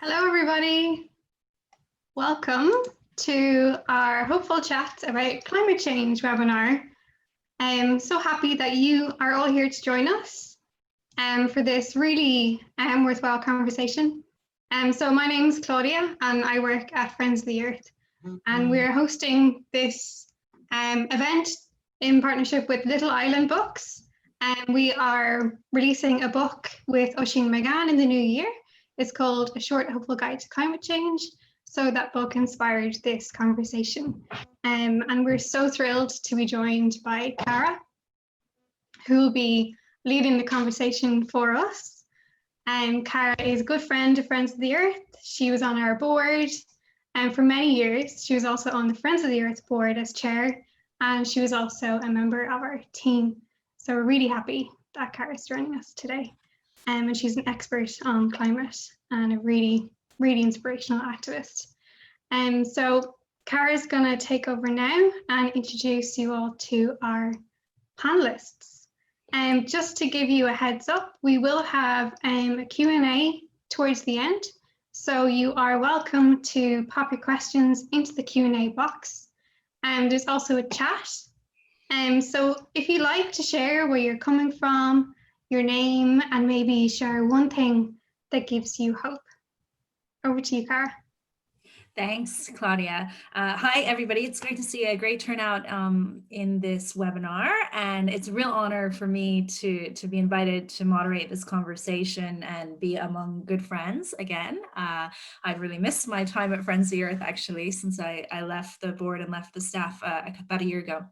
Hello, everybody. Welcome to our hopeful chat about climate change webinar. I'm so happy that you are all here to join us for this really worthwhile conversation. So my name is Claudia and I work at Friends of the Earth. And we're hosting this event in partnership with Little Island Books. And we are releasing a book with Oisín McGann in the new year. It's called A Short Hopeful Guide to Climate Change. So that book inspired this conversation. And we're so thrilled to be joined by Cara, who will be leading the conversation for us. Cara is a good friend of Friends of the Earth. She was on our board and for many years. She was also on the Friends of the Earth board as chair, and she was also a member of our team. So we're really happy that Cara is joining us today. And she's an expert on climate and a really, really inspirational activist. So Cara's going to take over now and introduce you all to our panelists. Just to give you a heads up, we will have a Q&A towards the end. So you are welcome to pop your questions into the Q&A box. There's also a chat. So if you'd like to share where you're coming from, your name, and maybe share one thing that gives you hope. Over to you, Cara. Thanks, Claudia. Hi, everybody. It's great to see a great turnout in this webinar, and it's a real honor for me to be invited to moderate this conversation and be among good friends again. I've really missed my time at Friends of the Earth, actually, since I left the board and left the staff about a year ago.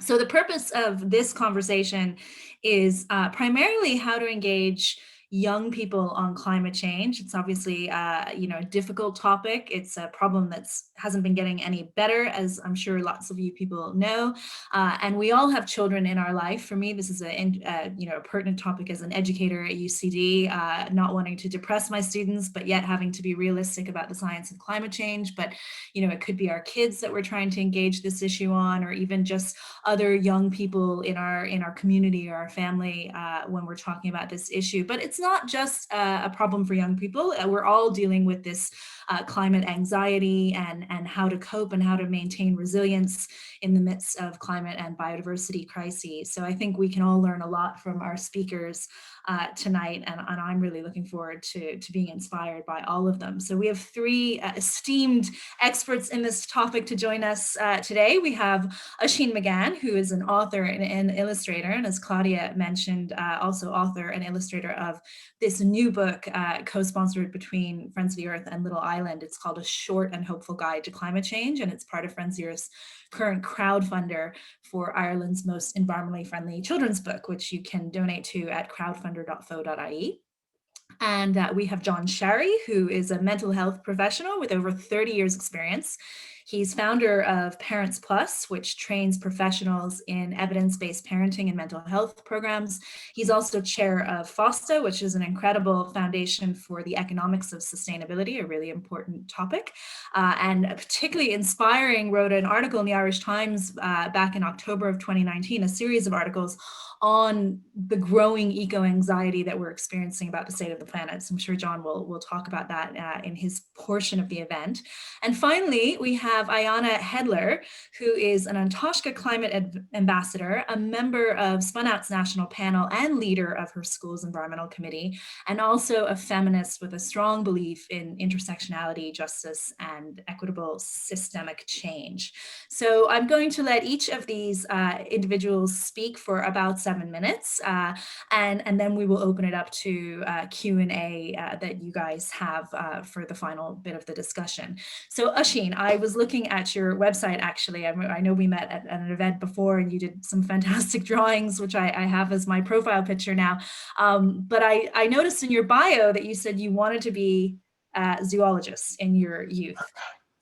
So the purpose of this conversation is primarily how to engage young people on climate change. It's obviously, a difficult topic. It's a problem that hasn't been getting any better, as I'm sure lots of you people know. And we all have children in our life. For me, this is a pertinent topic as an educator at UCD, not wanting to depress my students, but yet having to be realistic about the science of climate change. But, it could be our kids that we're trying to engage this issue on, or even just other young people in our community or our family when we're talking about this issue. But it's not just a problem for young people. We're all dealing with this climate anxiety and how to cope and how to maintain resilience in the midst of climate and biodiversity crises. So I think we can all learn a lot from our speakers tonight, and I'm really looking forward to being inspired by all of them. So we have three esteemed experts in this topic to join us today. We have Oisín McGann, who is an author and illustrator, and as Claudia mentioned, also author and illustrator of this new book co-sponsored between Friends of the Earth and Little Island. It's called A Short and Hopeful Guide to Climate Change, and it's part of Friends of the Earth's current crowdfunder for Ireland's most environmentally friendly children's book, which you can donate to at crowdfunder.fo.ie. And we have John Sharry, who is a mental health professional with over 30 years experience. He's founder of Parents Plus, which trains professionals in evidence-based parenting and mental health programs. He's also chair of FOSTA, which is an incredible foundation for the economics of sustainability, a really important topic. And particularly inspiring, wrote an article in the Irish Times back in October of 2019, a series of articles on the growing eco-anxiety that we're experiencing about the state of the planet. So I'm sure John will talk about that in his portion of the event. And finally, we have Ayanna Hedler, who is an Antidote climate ambassador, a member of Spun Out's national panel and leader of her school's environmental committee, and also a feminist with a strong belief in intersectionality, justice, and equitable systemic change. So I'm going to let each of these individuals speak for about 7 minutes, and then we will open it up to Q&A that you guys have for the final bit of the discussion. So Oisín, I was looking at your website, actually. I know we met at an event before and you did some fantastic drawings, which I have as my profile picture now. But I noticed in your bio that you said you wanted to be a zoologist in your youth.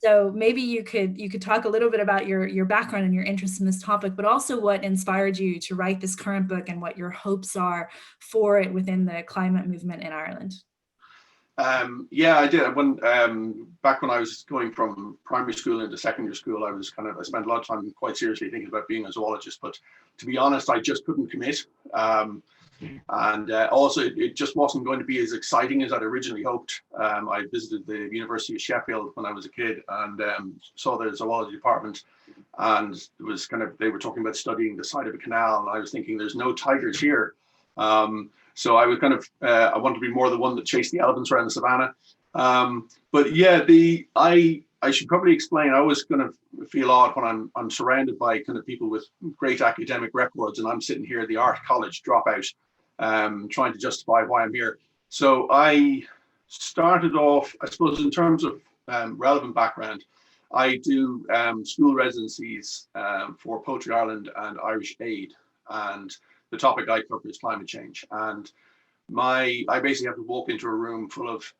So maybe you could talk a little bit about your background and your interest in this topic, but also what inspired you to write this current book and what your hopes are for it within the climate movement in Ireland. Yeah, I did. Back when I was going from primary school into secondary school, I spent a lot of time quite seriously thinking about being a zoologist, but to be honest, I just couldn't commit. And also, it just wasn't going to be as exciting as I'd originally hoped. I visited the University of Sheffield when I was a kid and saw the zoology department, and it was kind of, they were talking about studying the side of a canal, and I was thinking, there's no tigers here. So I was kind of, I wanted to be more the one that chased the elephants around the savannah. But yeah, I should probably explain, I always kind of feel odd when I'm surrounded by kind of people with great academic records, and I'm sitting here at the art college dropout, trying to justify why I'm here. So I started off, I suppose, in terms of relevant background, I do school residencies for Poetry Ireland and Irish Aid, and the topic I cover is climate change. And I basically have to walk into a room full of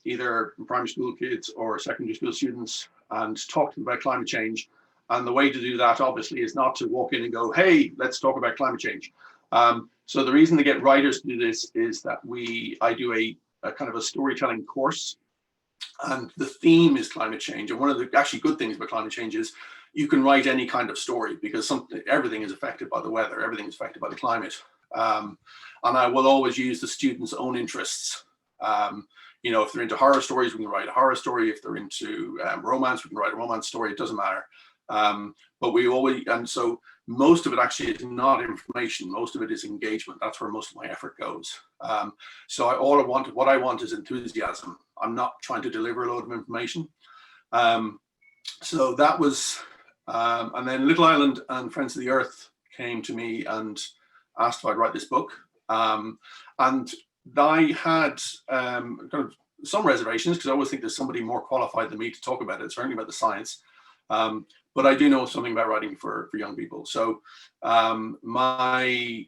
either primary school kids or secondary school students and talk to them about climate change. And the way to do that, obviously, is not to walk in and go, hey, let's talk about climate change. So the reason to get writers to do this is that I do a kind of a storytelling course, and the theme is climate change. And one of the actually good things about climate change is you can write any kind of story, because everything is affected by the weather, everything is affected by the climate. And I will always use the students' own interests. You know, if they're into horror stories, we can write a horror story. If they're into romance, we can write a romance story. It doesn't matter. But we always, and so most of it actually is not information. Most of it is engagement. That's where most of my effort goes. So what I want is enthusiasm. I'm not trying to deliver a load of information. So that was, and then Little Island and Friends of the Earth came to me and asked if I'd write this book. And I had kind of some reservations, because I always think there's somebody more qualified than me to talk about it, certainly about the science. But I do know something about writing for young people. So my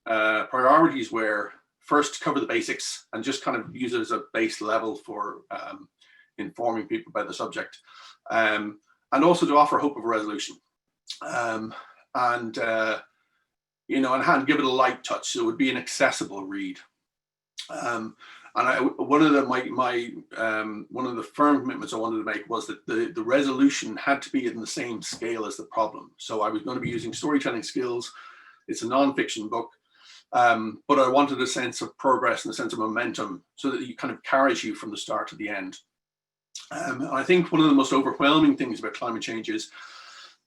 priorities were first to cover the basics and just kind of use it as a base level for informing people about the subject, and also to offer hope of a resolution, you know, and give it a light touch, so it would be an accessible read. And one of the firm commitments I wanted to make was that the resolution had to be in the same scale as the problem. So I was going to be using storytelling skills. It's a non-fiction book, but I wanted a sense of progress and a sense of momentum, so that it kind of carries you from the start to the end. And I think one of the most overwhelming things about climate change is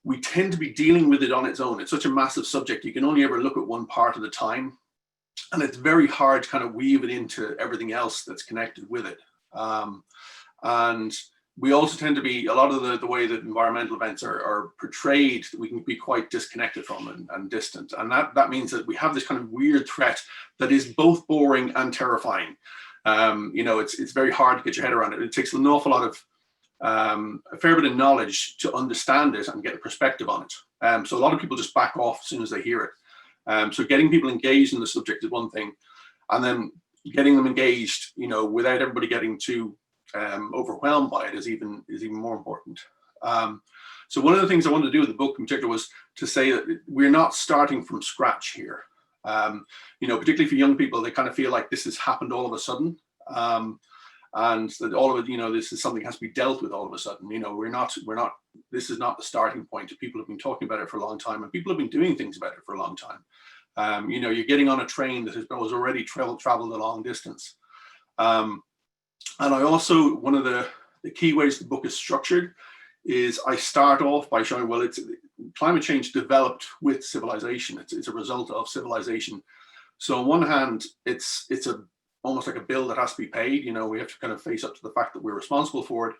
we tend to be dealing with it on its own. It's such a massive subject. You can only ever look at one part at a time. And it's very hard to kind of weave it into everything else that's connected with it. And we also tend to be, a lot of the way that environmental events are portrayed, we can be quite disconnected from and distant. And that means that we have this kind of weird threat that is both boring and terrifying. You know, it's very hard to get your head around it. It takes an awful lot of, a fair bit of knowledge to understand it and get a perspective on it. So a lot of people just back off as soon as they hear it. So getting people engaged in the subject is one thing, and then getting them engaged, you know, without everybody getting too overwhelmed by it is even more important. So one of the things I wanted to do with the book in particular was to say that we're not starting from scratch here. You know, particularly for young people, they kind of feel like this has happened all of a sudden. And that all of it, you know, this is something that has to be dealt with all of a sudden. You know, this is not the starting point. People have been talking about it for a long time, and people have been doing things about it for a long time. You know, you're getting on a train that was already traveled a long distance. And I also, one of the key ways the book is structured is I start off by showing, well, climate change developed with civilization. It's a result of civilization. So on one hand, it's almost like a bill that has to be paid. You know, we have to kind of face up to the fact that we're responsible for it.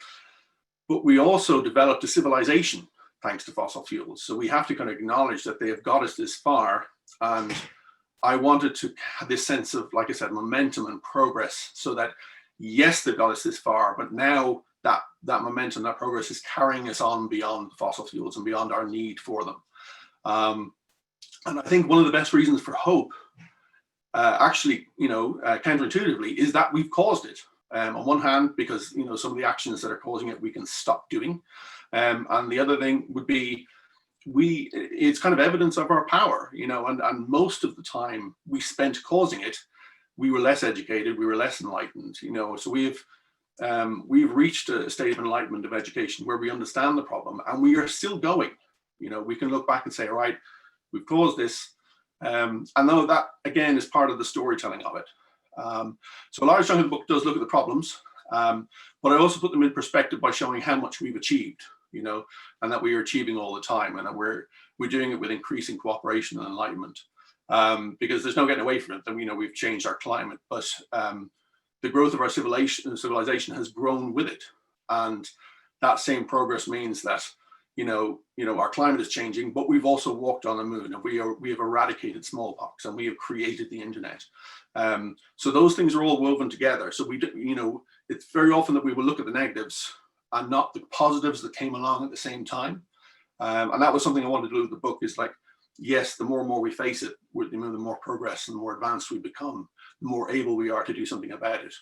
But we also developed a civilization thanks to fossil fuels. So we have to kind of acknowledge that they have got us this far. And I wanted to have this sense of, like I said, momentum and progress, so that, yes, they've got us this far, but now that momentum, that progress is carrying us on beyond fossil fuels and beyond our need for them. And I think one of the best reasons for hope, actually, you know, counterintuitively, is that we've caused it. On one hand, because, you know, some of the actions that are causing it we can stop doing. And the other thing would be, it's kind of evidence of our power, you know, and most of the time we spent causing it, we were less educated, we were less enlightened, you know. So we've reached a state of enlightenment of education where we understand the problem, and we are still going. You know, we can look back and say, all right, we've caused this, And though that, again, is part of the storytelling of it. So a large chunk of the book does look at the problems, but I also put them in perspective by showing how much we've achieved, and that we are achieving all the time, and that we're doing it with increasing cooperation and enlightenment. Because there's no getting away from it. That we've changed our climate, but the growth of our civilization has grown with it, and that same progress means that our climate is changing, but we've also walked on the moon, and we have eradicated smallpox, and we have created the internet. So those things are all woven together. So it's very often that we will look at the negatives and not the positives that came along at the same time. And that was something I wanted to do with the book, is like, yes, the more and more we face it, the more progress and the more advanced we become, the more able we are to do something about it.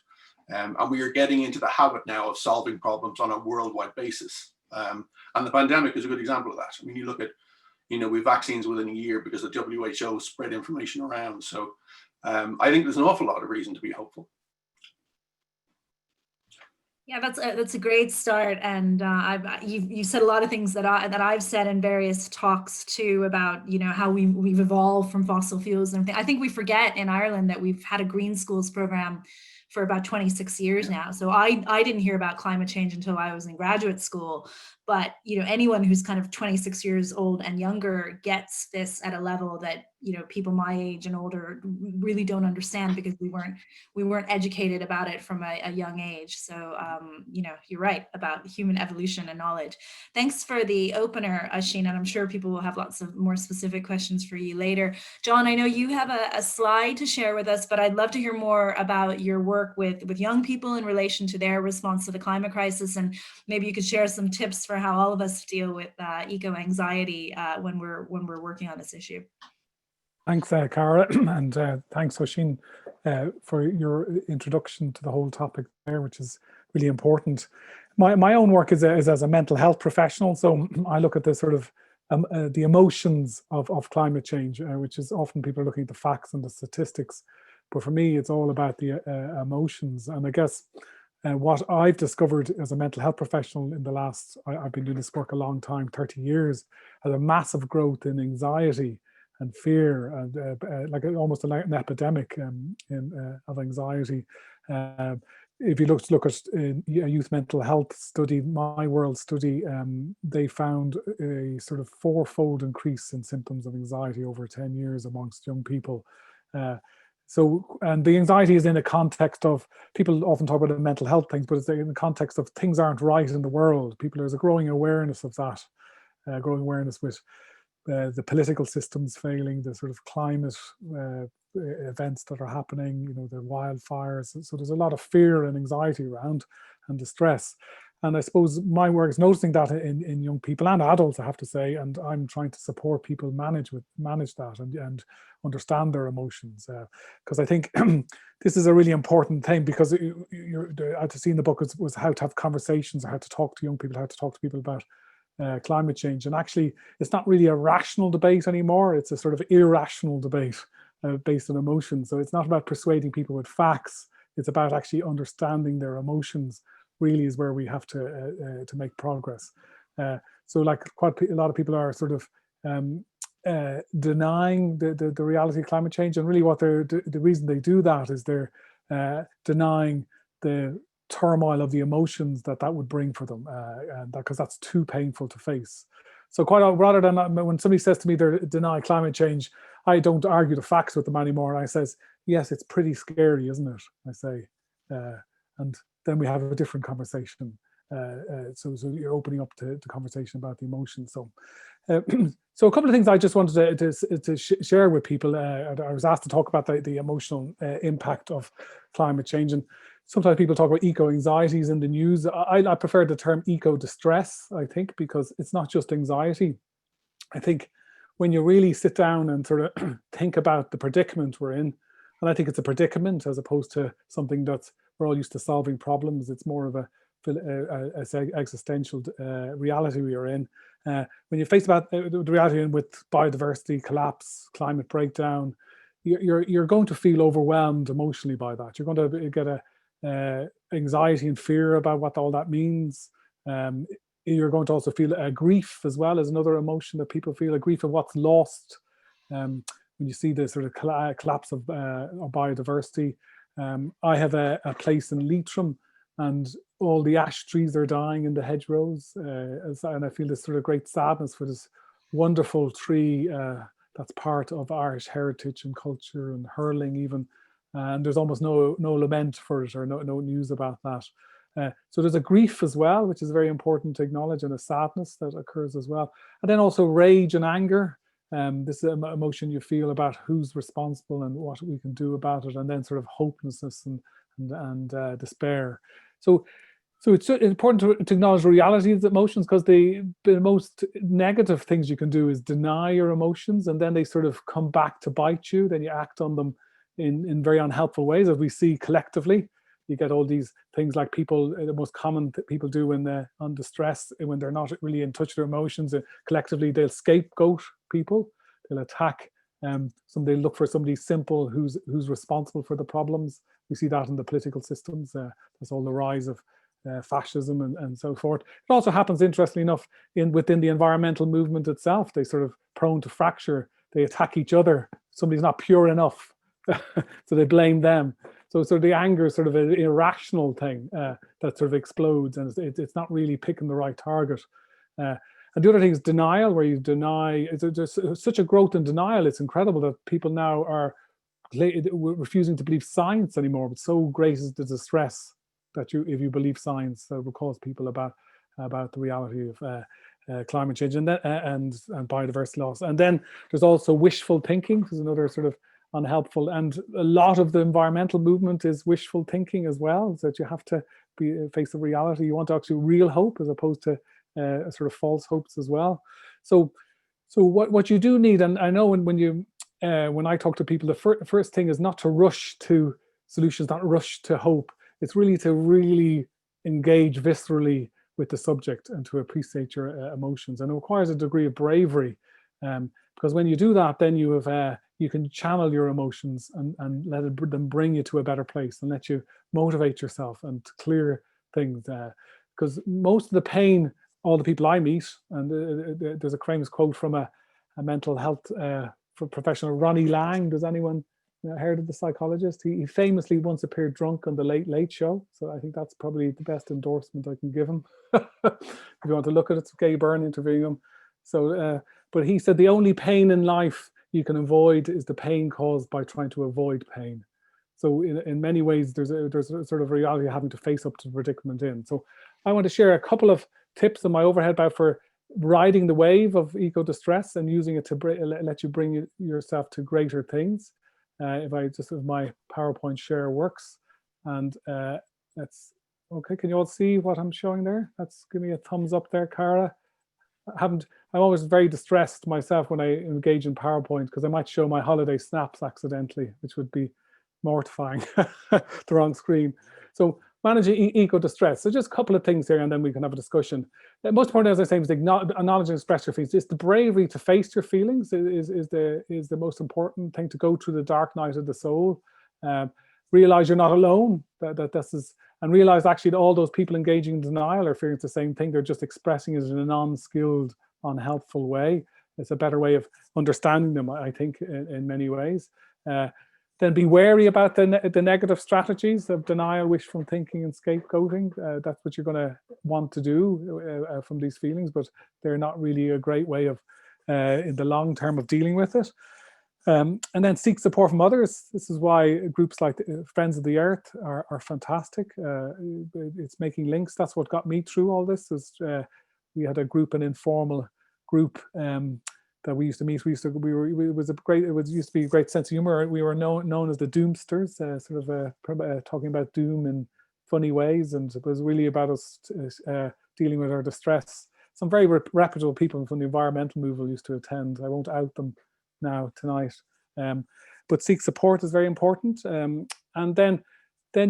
And we are getting into the habit now of solving problems on a worldwide basis. And the pandemic is a good example of that. I mean, you look at, we have vaccines within a year because the WHO spread information around. So I think there's an awful lot of reason to be hopeful. Yeah, that's a great start, and you said a lot of things that I've said in various talks too about how we've evolved from fossil fuels and everything. I think we forget in Ireland that we've had a green schools program for about 26 years now. So I didn't hear about climate change until I was in graduate school. But anyone who's kind of 26 years old and younger gets this at a level that people my age and older really don't understand, because we weren't educated about it from a young age. So you're right about human evolution and knowledge. Thanks for the opener, Oisín, and I'm sure people will have lots of more specific questions for you later. John, I know you have a slide to share with us, but I'd love to hear more about your work with young people in relation to their response to the climate crisis, and maybe you could share some tips for how all of us deal with eco-anxiety when we're working on this issue. Thanks, Cara, and thanks, Oisín, for your introduction to the whole topic there, which is really important. My own work is as a mental health professional, so I look at the sort of the emotions of climate change, which is often people are looking at the facts and the statistics, but for me, it's all about the emotions. And I guess what I've discovered as a mental health professional in the last, I've been doing this work a long time, 30 years, has a massive growth in anxiety and fear, and like almost an epidemic of anxiety. If you look at a youth mental health study, My World study, they found a sort of 4-fold increase in symptoms of anxiety over 10 years amongst young people. And the anxiety is in a context of, people often talk about the mental health things, but it's in the context of things aren't right in the world. There's a growing awareness of that, growing awareness with the political systems failing, the sort of climate events that are happening, the wildfires. So there's a lot of fear and anxiety around, and distress. And I suppose my work is noticing that in young people and adults, I have to say, and I'm trying to support people manage that and understand their emotions. Because I think this is a really important thing, because I've seen the book was how to have conversations, how to talk to young people, how to talk to people about climate change. And actually, it's not really a rational debate anymore. It's a sort of irrational debate based on emotions. So it's not about persuading people with facts. It's about actually understanding their emotions. Really is where we have to make progress. So like quite a lot of people are sort of denying the reality of climate change, and really what the reason they do that is they're denying the turmoil of the emotions that would bring for them, and because that's too painful to face. So rather than when somebody says to me they deny climate change, I don't argue the facts with them anymore. I says, yes, it's pretty scary, isn't it? I say, and then we have a different conversation. So you're opening up to conversation about the emotions. So, so a couple of things I just wanted to share with people. I was asked to talk about the emotional impact of climate change, and sometimes people talk about eco-anxieties in the news. I prefer the term eco-distress, I think, because it's not just anxiety. I think when you really sit down and sort of think about the predicament we're in, and I think it's a predicament as opposed to something that's, we're all used to solving problems. It's more of a existential reality we are in. When you face about the reality with biodiversity collapse, climate breakdown, you're going to feel overwhelmed emotionally by that. You're going to get a anxiety and fear about what all that means. You're going to also feel a grief as well as another emotion that people feel, a grief of what's lost. when you see the sort of collapse of biodiversity. I have a place in Leitrim, and all the ash trees are dying in the hedgerows, and I feel this sort of great sadness for this wonderful tree that's part of Irish heritage and culture and hurling even, and there's almost no lament for it, or no news about that. So there's a grief as well, which is very important to acknowledge, and a sadness that occurs as well. And then also rage and anger. This is an emotion you feel about who's responsible and what we can do about it, and then sort of hopelessness and despair. So it's important to acknowledge the reality of the emotions, because the most negative things you can do is deny your emotions, and then they sort of come back to bite you. Then you act on them in very unhelpful ways, as we see collectively. You get all these things like people, the most common people do when they're under stress, when they're not really in touch with their emotions, collectively they'll scapegoat people, they'll attack, they'll look for somebody simple who's responsible for the problems. We see that in the political systems. There's all the rise of fascism and so forth. It also happens, interestingly enough, within the environmental movement itself. They sort of prone to fracture, they attack each other. Somebody's not pure enough, so they blame them. So the anger is sort of an irrational thing that sort of explodes, and it's not really picking the right target. And the other thing is denial, where you deny. There's such a growth in denial. It's incredible that people now are refusing to believe science anymore. But so great is the distress that if you believe science, will cause people about the reality of climate change and biodiversity loss. And then there's also wishful thinking. There's another sort of unhelpful, and a lot of the environmental movement is wishful thinking as well, so that you have to face the reality. You want to actually real hope as opposed to sort of false hopes as well. So what you do need, and I know when I talk to people, the first thing is not to rush to solutions, not rush to hope. It's really to really engage viscerally with the subject and to appreciate your emotions, and it requires a degree of bravery, because when you do that, then you can channel your emotions and let them bring you to a better place, and let you motivate yourself and clear things. Because most of the pain, all the people I meet, and there's a famous quote from a mental health professional, Ronnie Lang. Does anyone heard of the psychologist? He famously once appeared drunk on the Late Late Show. So I think that's probably the best endorsement I can give him. If you want to look at it, it's Gay Byrne interviewing him. So, but he said the only pain in life you can avoid is the pain caused by trying to avoid pain. So in many ways, there's a sort of reality of having to face up to the predicament in. So I want to share a couple of tips in my overhead about for riding the wave of eco-distress and using it to let you bring yourself to greater things. If my PowerPoint share works, and that's okay. Can you all see what I'm showing there? Give me a thumbs up there, Cara. I'm always very distressed myself when I engage in PowerPoint, because I might show my holiday snaps accidentally, which would be mortifying. The wrong screen. So managing eco-distress. So just a couple of things here, and then we can have a discussion. The most important, as I say, is acknowledge and express your feelings. It's the bravery to face your feelings is the most important thing, to go through the dark night of the soul. Realize you're not alone. And realize actually that all those people engaging in denial are feeling the same thing. They're just expressing it in a non-skilled, unhelpful way. It's a better way of understanding them, I think, in many ways. Then be wary about the negative strategies of denial, wishful thinking, and scapegoating. That's what you're going to want to do from these feelings, but they're not really a great way of, in the long term, of dealing with it. And then seek support from others. This is why groups like Friends of the Earth are fantastic. It's making links. That's what got me through all this. We had a group, an informal group that we used to meet. It used to be a great sense of humor. We were known as the Doomsters, talking about doom in funny ways, and it was really about us dealing with our distress. Some very reputable people from the environmental movement used to attend. I won't out them now tonight, but seek support is very important, and then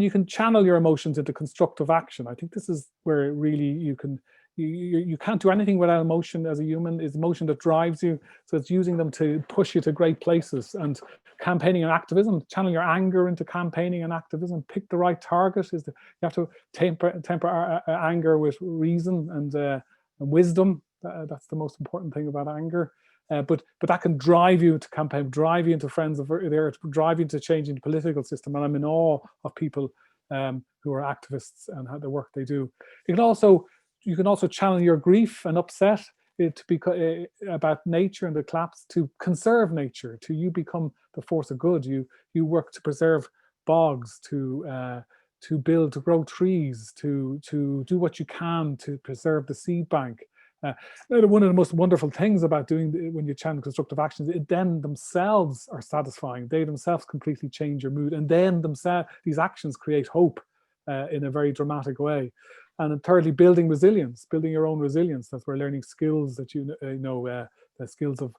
you can channel your emotions into constructive action. I think this is where really you can't do anything without emotion as a human. It's emotion that drives you, so it's using them to push you to great places. And campaigning and activism, channel your anger into campaigning and activism. Pick the right target. You have to temper anger with reason and wisdom. That's the most important thing about anger. but that can drive you to campaign, drive you into Friends of the Earth, drive you into changing the political system. And I'm in awe of people who are activists and how the work they do. You can also channel your grief and upset to be about nature and the collapse, to conserve nature, to you become the force of good. You work to preserve bogs, to grow trees, to do what you can to preserve the seed bank. One of the most wonderful things about doing when you channel constructive actions, it then themselves are satisfying. They themselves completely change your mood, and then these actions create hope in a very dramatic way. And then thirdly, building resilience, building your own resilience. That's where learning skills that the skills of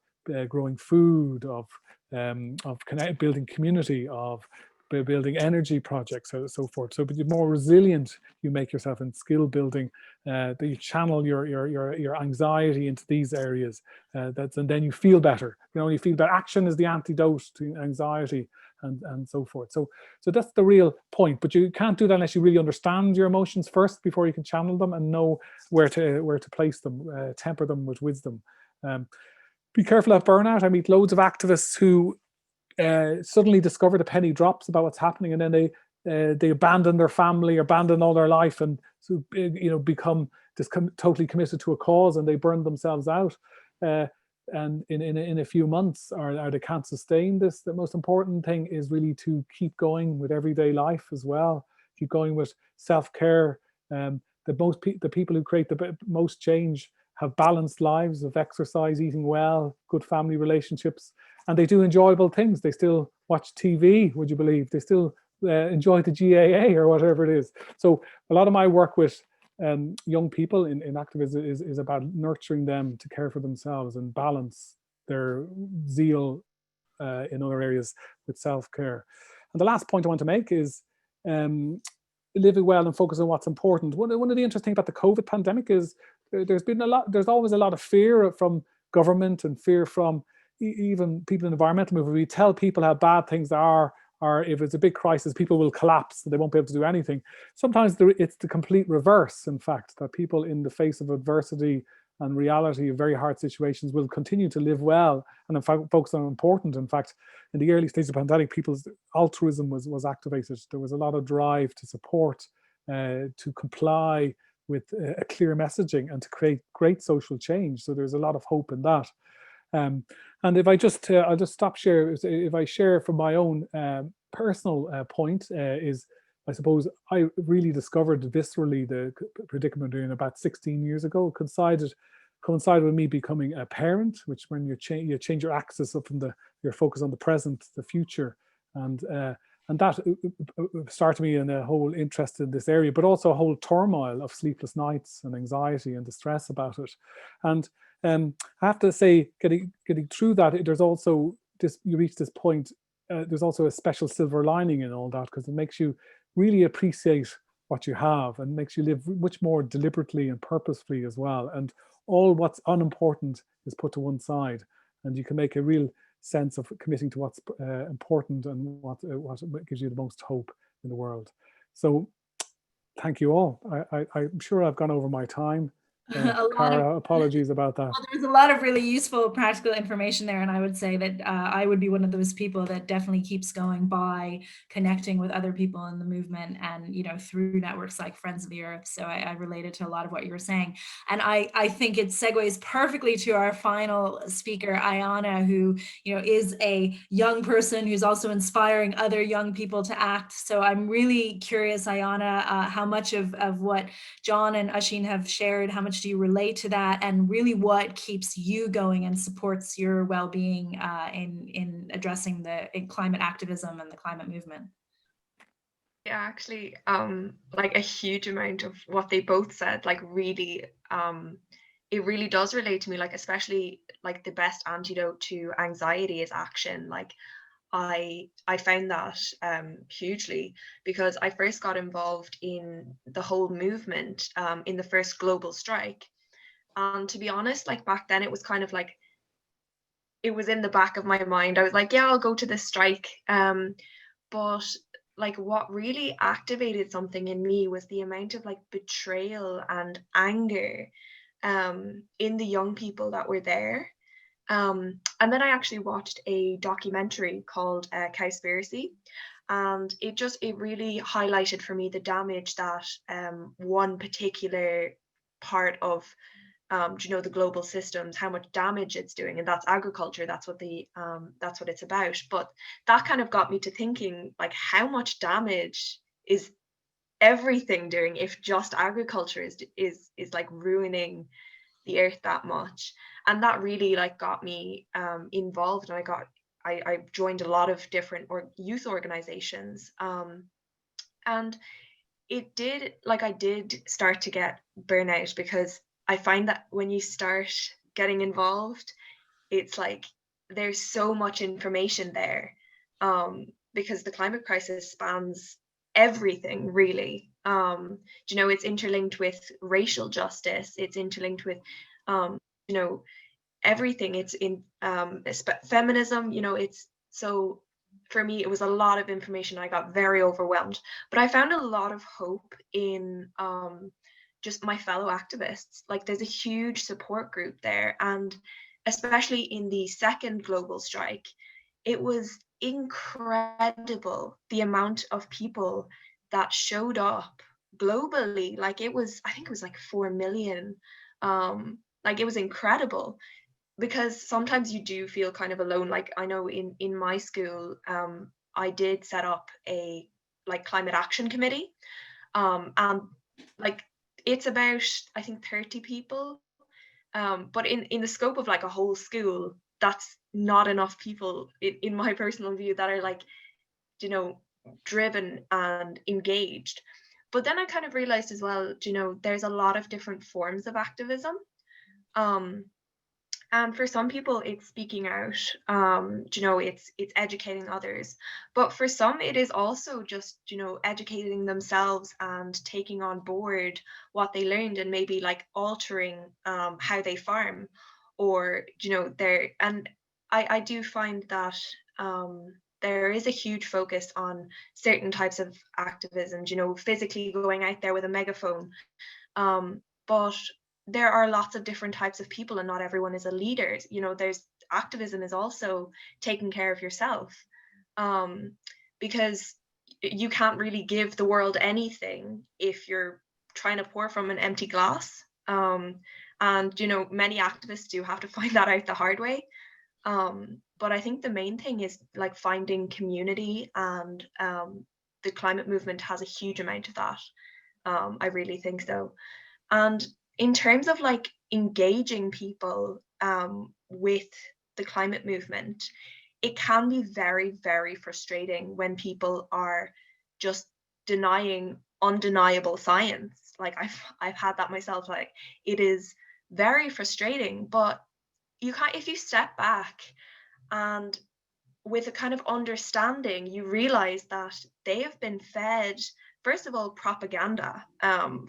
growing food, of building community, of building energy projects, so forth. So, but the more resilient you make yourself in skill building, that you channel your anxiety into these areas. And then you feel better. You feel that action is the antidote to anxiety, and so forth. So that's the real point. But you can't do that unless you really understand your emotions first before you can channel them and know where to place them, temper them with wisdom. Be careful of burnout. I meet loads of activists who suddenly discover the penny drops about what's happening, and then they abandon their family, abandon all their life, and so become totally committed to a cause, and they burn themselves out. And in a few months, or they can't sustain this. The most important thing is really to keep going with everyday life as well. Keep going with self-care. The people who create the most change have balanced lives of exercise, eating well, good family relationships, and they do enjoyable things. They still watch TV, would you believe? They still enjoy the GAA or whatever it is. So a lot of my work with young people in activism is about nurturing them to care for themselves and balance their zeal in other areas with self-care. And the last point I want to make is living well and focus on what's important. One of the interesting things about the COVID pandemic is there's always a lot of fear from government and fear from even people in the environmental movement. We tell people how bad things are, or if it's a big crisis, people will collapse and they won't be able to do anything. Sometimes it's the complete reverse, in fact, that people in the face of adversity and reality of very hard situations will continue to live well and in fact focus on important. In fact, in the early stages of the pandemic, people's altruism was activated. There was a lot of drive to support, to comply with a clear messaging and to create great social change. So there's a lot of hope in that. And if I just, I'll just stop share. If I share from my own personal point, is I suppose I really discovered viscerally the predicament in about 16 years ago. It coincided with me becoming a parent, which when you change your axis up from your focus on the present, the future, and that started me in a whole interest in this area, but also a whole turmoil of sleepless nights and anxiety and distress about it. And I have to say, getting through that, there's also this. You reach this point. There's also a special silver lining in all that, because it makes you really appreciate what you have and makes you live much more deliberately and purposefully as well. And all what's unimportant is put to one side, and you can make a real sense of committing to what's important and what gives you the most hope in the world. So, thank you all. I'm sure I've gone over my time. Cara, apologies about that. Well, there's a lot of really useful practical information there, and I would say that I would be one of those people that definitely keeps going by connecting with other people in the movement, and through networks like Friends of the Earth. So I related to a lot of what you were saying, and I think it segues perfectly to our final speaker, Aiyana, who is a young person who's also inspiring other young people to act. So I'm really curious, Aiyana, how much of what John and Oisín have shared, how much do you relate to that, and really what keeps you going and supports your well-being in addressing the climate activism and the climate movement? Yeah, actually, like a huge amount of what they both said, like really, it really does relate to me, like especially like the best antidote to anxiety is action. Like I found that hugely, because I first got involved in the whole movement in the first global strike. And to be honest, like back then it was kind of like, it was in the back of my mind. I was like, yeah, I'll go to this strike. But like what really activated something in me was the amount of like betrayal and anger in the young people that were there. And then I actually watched a documentary called Cowspiracy, and it really highlighted for me the damage that one particular part of the global systems, how much damage it's doing, and that's agriculture. That's what it's about. But that kind of got me to thinking, like, how much damage is everything doing if just agriculture is like ruining the earth that much? And that really like got me involved, and I joined a lot of different youth organizations, and I did start to get burnout, because I find that when you start getting involved, it's like there's so much information there, because the climate crisis spans everything, really. It's interlinked with racial justice, it's interlinked with everything. It's in feminism, it's so. For me, it was a lot of information. I got very overwhelmed, but I found a lot of hope in just my fellow activists. Like, there's a huge support group there, and especially in the second global strike, it was incredible the amount of people that showed up globally. Like, I think it was like 4 million. Like, it was incredible, because sometimes you do feel kind of alone. Like, I know in my school, I did set up a like climate action committee, and like it's about, I think, 30 people, but in the scope of like a whole school, that's not enough people, in my personal view, that are like, driven and engaged. But then I kind of realized as well, there's a lot of different forms of activism. And for some people, it's speaking out, it's educating others. But for some, it is also just, educating themselves and taking on board what they learned, and maybe like altering how they farm, or, and I do find that there is a huge focus on certain types of activism, physically going out there with a megaphone. But there are lots of different types of people, and not everyone is a leader. There's activism is also taking care of yourself, because you can't really give the world anything if you're trying to pour from an empty glass. And many activists do have to find that out the hard way. But I think the main thing is like finding community, and the climate movement has a huge amount of that. I really think so. And in terms of like engaging people with the climate movement, it can be very, very frustrating when people are just denying undeniable science. Like, I've had that myself. Like, it is very frustrating, but you can't, if you step back and with a kind of understanding, you realize that they have been fed, first of all, propaganda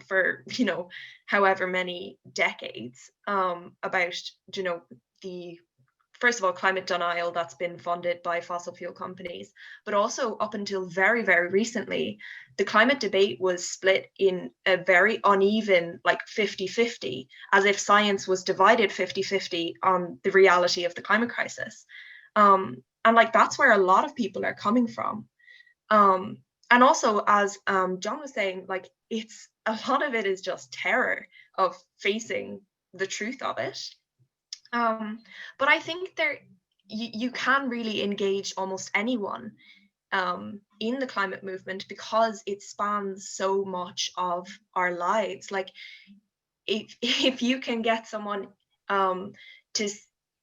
for, however many decades, about, the, first of all, climate denial that's been funded by fossil fuel companies, but also up until very, very recently, the climate debate was split in a very uneven, like 50-50, as if science was divided 50-50 on the reality of the climate crisis. And like, that's where a lot of people are coming from. And also, as John was saying, like, it's a lot of it is just terror of facing the truth of it. But I think you can really engage almost anyone in the climate movement, because it spans so much of our lives. Like, if you can get someone to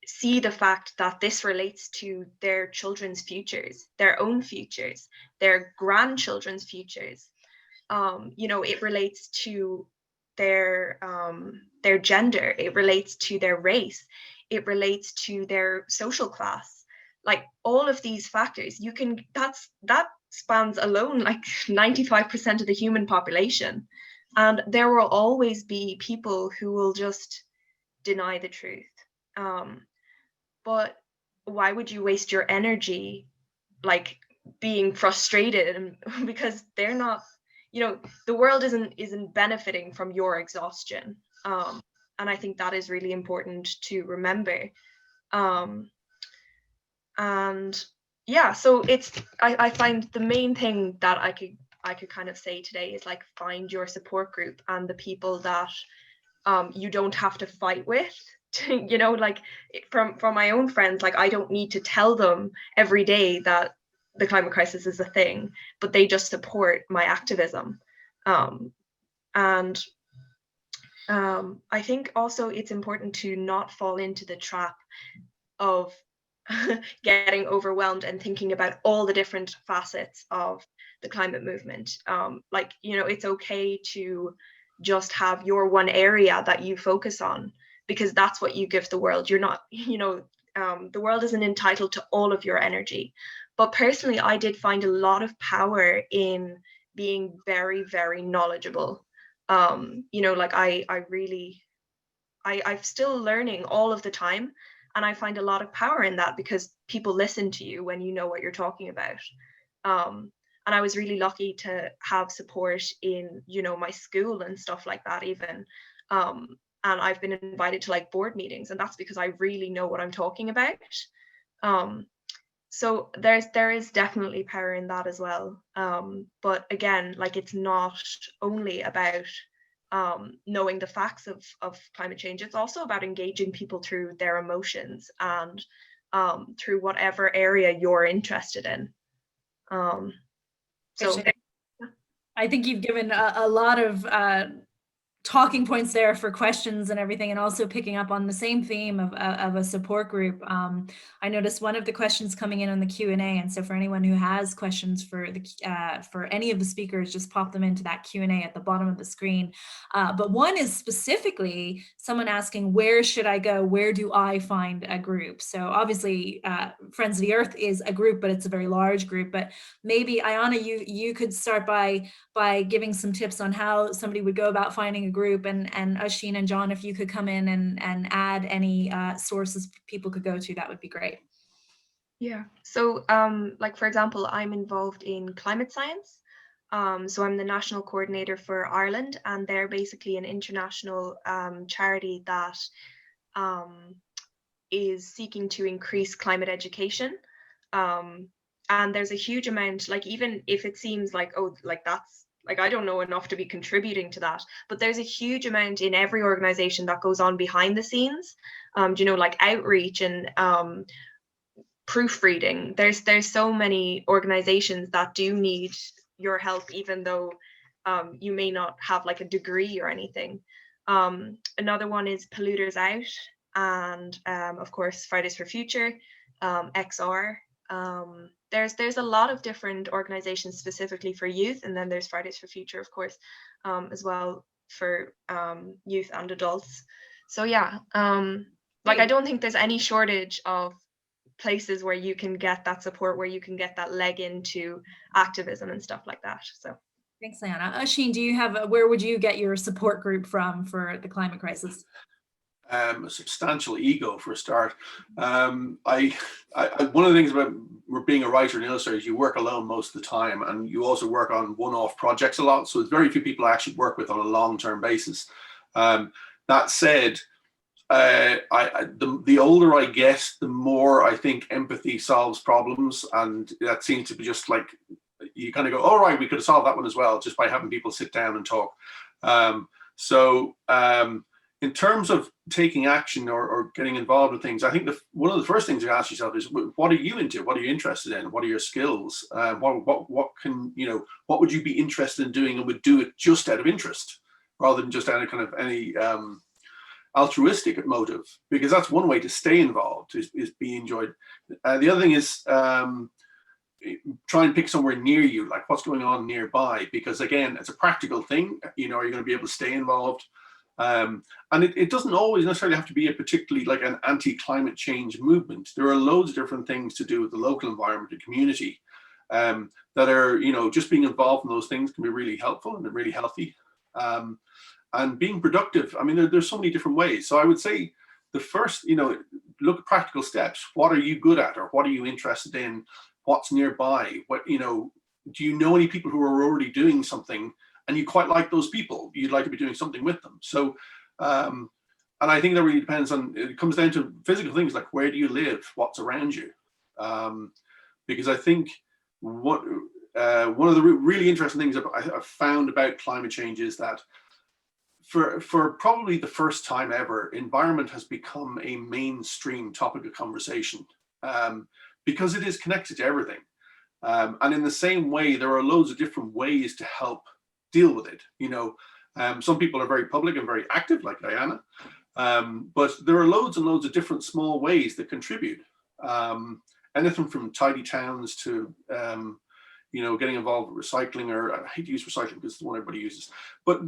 see the fact that this relates to their children's futures, their own futures, their grandchildren's futures, it relates to their gender, it relates to their race, it relates to their social class. Like, all of these factors, that spans alone like 95% of the human population. And there will always be people who will just deny the truth. But why would you waste your energy like being frustrated? Because they're not, the world isn't benefiting from your exhaustion. And I think that is really important to remember. And yeah, so I find the main thing that I could kind of say today is like, find your support group and the people that you don't have to fight with. You know, like from my own friends, like I don't need to tell them every day that the climate crisis is a thing, but they just support my activism. And I think also it's important to not fall into the trap of getting overwhelmed and thinking about all the different facets of the climate movement. Like, you know, it's okay to just have your one area that you focus on, because that's what you give the world. You're not, you know, the world isn't entitled to all of your energy. But personally, I did find a lot of power in being very, very knowledgeable. You know, like I'm still learning all of the time. And I find a lot of power in that, because people listen to you when you know what you're talking about. And I was really lucky to have support in, you know, my school and stuff like that even. And I've been invited to like board meetings, and that's because I really know what I'm talking about. So there is definitely power in that as well. But again, like, it's not only about knowing the facts of climate change. It's also about engaging people through their emotions and through whatever area you're interested in. So I think you've given a lot of talking points there for questions and everything, and also picking up on the same theme of a support group. I noticed one of the questions coming in on the Q&A, and so for anyone who has questions for any of the speakers, just pop them into that Q&A at the bottom of the screen. But one is specifically someone asking, where should I go? Where do I find a group? So obviously Friends of the Earth is a group, but it's a very large group. But maybe Ayanna, you could start by giving some tips on how somebody would go about finding a group, and Oisín and John, if you could come in and add any sources people could go to, that would be great. Yeah, so like, for example, I'm involved in climate science. So I'm the national coordinator for Ireland, and they're basically an international charity that is seeking to increase climate education. And there's a huge amount, like, even if it seems like, oh, like that's, like, I don't know enough to be contributing to that, but there's a huge amount in every organization that goes on behind the scenes, you know, like outreach and proofreading. There's so many organizations that do need your help, even though you may not have like a degree or anything. Another one is Polluters Out, and of course Fridays for Future, XR. There's a lot of different organizations specifically for youth, and then there's Fridays for Future, of course, as well for youth and adults. So yeah, like, I don't think there's any shortage of places where you can get that support, where you can get that leg into activism and stuff like that. So thanks, Ayanna. Oisín, do you have where would you get your support group from for the climate crisis? A substantial ego for a start. One of the things about being a writer and illustrator is you work alone most of the time, and you also work on one-off projects a lot. So it's very few people I actually work with on a long-term basis. That said, the older I get, the more I think empathy solves problems, and that seems to be just like, you kind of go, all right, we could have solved that one as well, just by having people sit down and talk. In terms of taking action or getting involved with things, I think one of the first things you ask yourself is, what are you into? What are you interested in? What are your skills? What would you be interested in doing, and would do it just out of interest rather than just out of kind of any altruistic motive? Because that's one way to stay involved, is be enjoyed. The other thing is try and pick somewhere near you, like what's going on nearby, because again, it's a practical thing. You know, are you going to be able to stay involved? And it doesn't always necessarily have to be a particularly like an anti-climate change movement. There are loads of different things to do with the local environment and community that are, you know, just being involved in those things can be really helpful and really healthy. And being productive, I mean, there's so many different ways. So I would say the first, you know, look at practical steps. What are you good at, or what are you interested in? What's nearby? What, you know, do you know any people who are already doing something and you quite like those people? You'd like to be doing something with them. So I think that really depends on, it comes down to physical things like where do you live, what's around you. Because I think one of the really interesting things I've found about climate change is that for probably the first time ever, environment has become a mainstream topic of conversation, because it is connected to everything. And in the same way, there are loads of different ways to help deal with it. You know, some people are very public and very active, like Ayanna, but there are loads and loads of different small ways that contribute. Anything from tidy towns to, you know, getting involved with recycling, or I hate to use recycling because it's the one everybody uses, but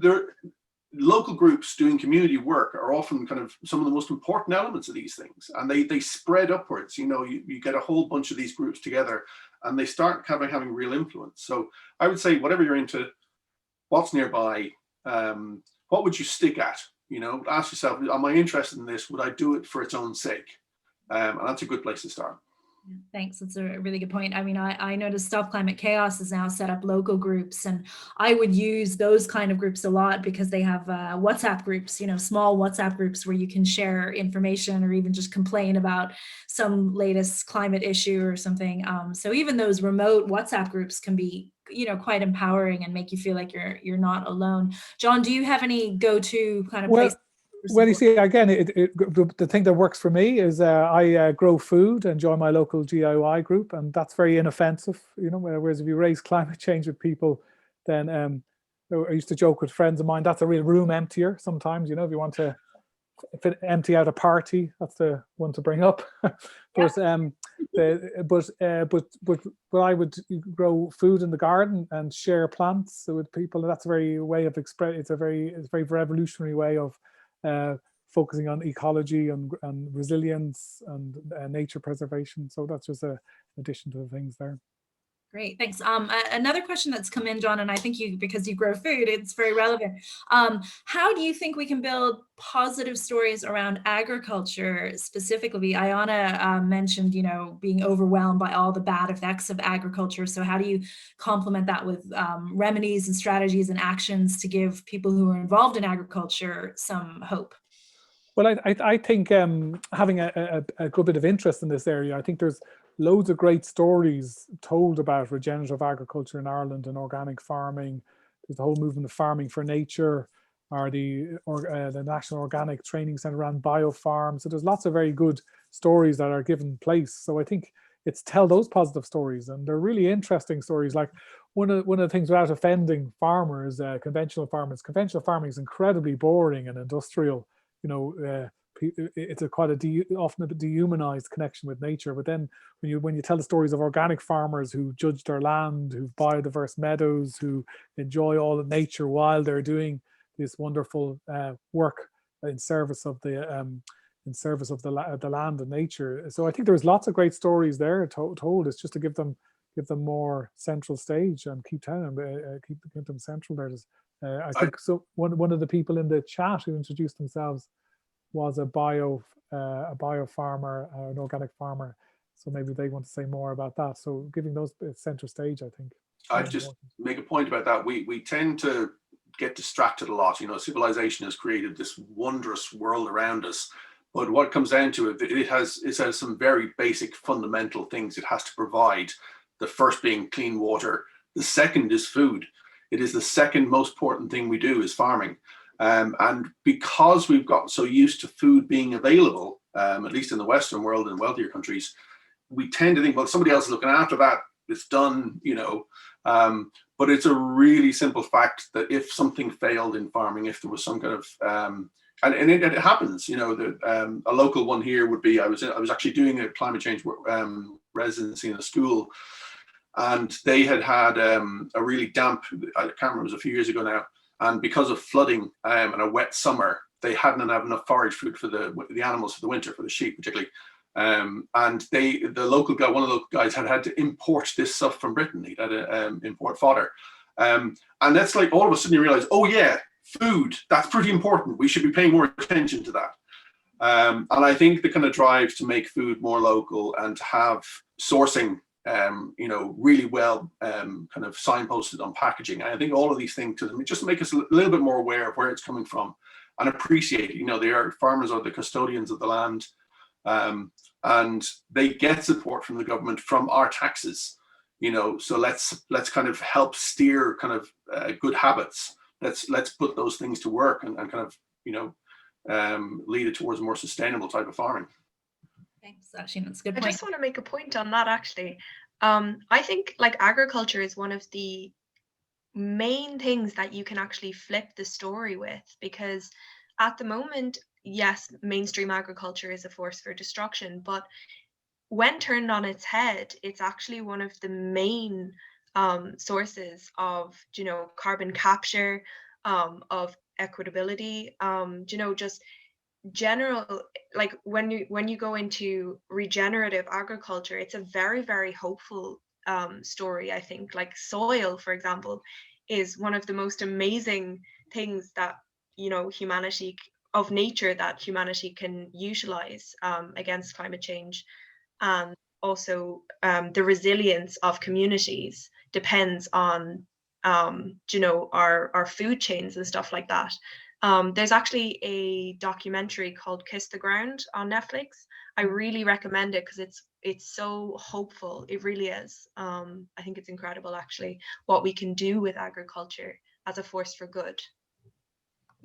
local groups doing community work are often kind of some of the most important elements of these things, and they spread upwards. You know, you get a whole bunch of these groups together and they start kind of having real influence. So I would say whatever you're into, what's nearby, what would you stick at? You know, ask yourself, am I interested in this? Would I do it for its own sake? And that's a good place to start. Thanks. That's a really good point. I mean, I noticed Stop Climate Chaos has now set up local groups, and I would use those kind of groups a lot because they have WhatsApp groups, you know, small WhatsApp groups where you can share information or even just complain about some latest climate issue or something. So even those remote WhatsApp groups can be, you know, quite empowering and make you feel like you're not alone. John, do you have any go-to kind of place? Well, you see, again, the thing that works for me is I grow food and join my local DIY group, and that's very inoffensive, you know, whereas if you raise climate change with people, then I used to joke with friends of mine, that's a real room emptier sometimes, you know, if you want to empty out a party, that's the one to bring up. But I would grow food in the garden and share plants with people, and that's a very way of it's a very revolutionary way of focusing on ecology and resilience and nature preservation. So that's just an addition to the things there. Great, thanks. Another question that's come in, John, and I think because you grow food, it's very relevant. How do you think we can build positive stories around agriculture specifically? Ayanna mentioned, you know, being overwhelmed by all the bad effects of agriculture. So how do you complement that with remedies and strategies and actions to give people who are involved in agriculture some hope? Well, I think having a good bit of interest in this area, I think there's loads of great stories told about regenerative agriculture in Ireland and organic farming. There's the whole movement of farming for nature, or the National Organic Training Centre around biofarm. So there's lots of very good stories that are given place. So I think it's tell those positive stories, and they're really interesting stories. Like one of the things, without offending farmers, conventional farming is incredibly boring and industrial. You know, it's often a dehumanized connection with nature. But then when you tell the stories of organic farmers who judge their land, who biodiverse meadows, who enjoy all of nature while they're doing this wonderful work in service of the land and nature. So I think there's lots of great stories there told. It's just to give them more central stage and keep telling them, keep them central there. I think so. One of the people in the chat who introduced themselves was a bio farmer, an organic farmer. So maybe they want to say more about that. So giving those center stage, I think. I'd just make a point about that. We tend to get distracted a lot. You know, civilization has created this wondrous world around us, but what comes down to it, it has some very basic fundamental things it has to provide. The first being clean water. The second is food. It is the second most important thing we do is farming. And because we've got so used to food being available, at least in the Western world and wealthier countries, we tend to think, well, somebody else is looking after that, it's done, you know. But it's a really simple fact that if something failed in farming, if there was some kind of, and it happens, you know, a local one here would be, I was actually doing a climate change residency in a school, and they had a really damp, I can't remember, it was a few years ago now, and because of flooding and a wet summer, they hadn't had enough forage food for the animals for the winter, for the sheep particularly. And one of the local guys had to import this stuff from Britain. He had to import fodder. And that's like, all of a sudden you realize, oh yeah, food, that's pretty important. We should be paying more attention to that. And I think the kind of drive to make food more local and to have sourcing you know, really well kind of signposted on packaging. I think all of these things just make us a little bit more aware of where it's coming from. and appreciate it. You know, farmers are the custodians of the land, and they get support from the government from our taxes. You know, so let's kind of help steer kind of good habits. Let's put those things to work and kind of, you know, lead it towards a more sustainable type of farming. Thanks, Oisín. That's a good I point. just want to make a point on that, actually. I think like agriculture is one of the main things that you can actually flip the story with, because at the moment, yes, mainstream agriculture is a force for destruction, but when turned on its head, it's actually one of the main sources of, you know, carbon capture, of equitability, you know, just general, like when you go into regenerative agriculture, it's a very, very hopeful story. I think like soil, for example, is one of the most amazing things that, you know, humanity of nature that humanity can utilize against climate change. And also the resilience of communities depends on you know, our food chains and stuff like that. There's actually a documentary called Kiss the Ground on Netflix. I really recommend it because it's so hopeful. It really is. I think it's incredible, actually, what we can do with agriculture as a force for good.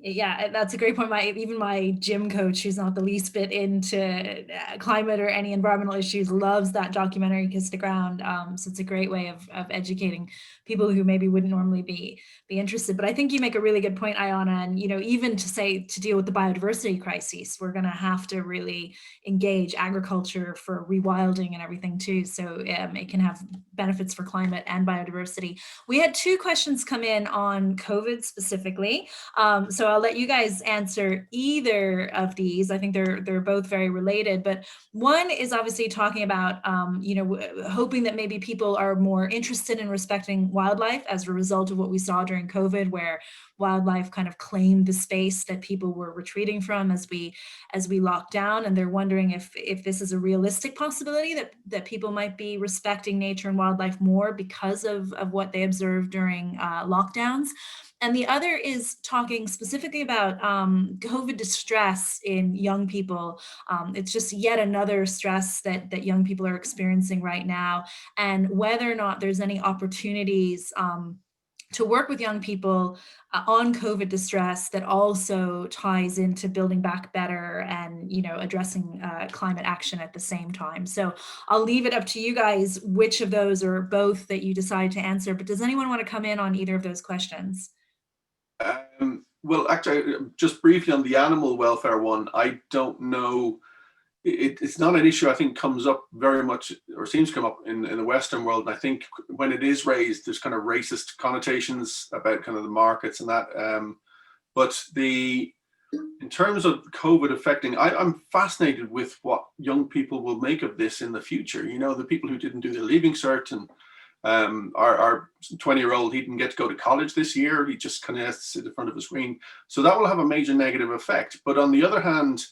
Yeah, that's a great point. Even my gym coach, who's not the least bit into climate or any environmental issues, loves that documentary Kiss the Ground. So it's a great way of educating people who maybe wouldn't normally be interested. But I think you make a really good point, Aiyana. And, you know, even to deal with the biodiversity crisis, we're going to have to really engage agriculture for rewilding and everything too. So it can have benefits for climate and biodiversity. We had 2 questions come in on COVID specifically. So I'll let you guys answer either of these. I think they're both very related, but one is obviously talking about, you know, hoping that maybe people are more interested in respecting wildlife as a result of what we saw during COVID, where wildlife kind of claimed the space that people were retreating from as we locked down. And they're wondering if this is a realistic possibility that people might be respecting nature and wildlife more because of what they observed during lockdowns. And the other is talking specifically about COVID distress in young people. It's just yet another stress that young people are experiencing right now, and whether or not there's any opportunities to work with young people on COVID distress that also ties into building back better and, you know, addressing climate action at the same time. So I'll leave it up to you guys which of those or both that you decide to answer. But does anyone want to come in on either of those questions? Well, actually, just briefly on the animal welfare one, I don't know. It's not an issue I think comes up very much, or seems to come up in the Western world. And I think when it is raised, there's kind of racist connotations about kind of the markets and that. But in terms of COVID affecting, I'm fascinated with what young people will make of this in the future. You know, the people who didn't do their leaving cert, and our 20-year-old, he didn't get to go to college this year. He just kind of has to sit in front of a screen. So that will have a major negative effect. But on the other hand,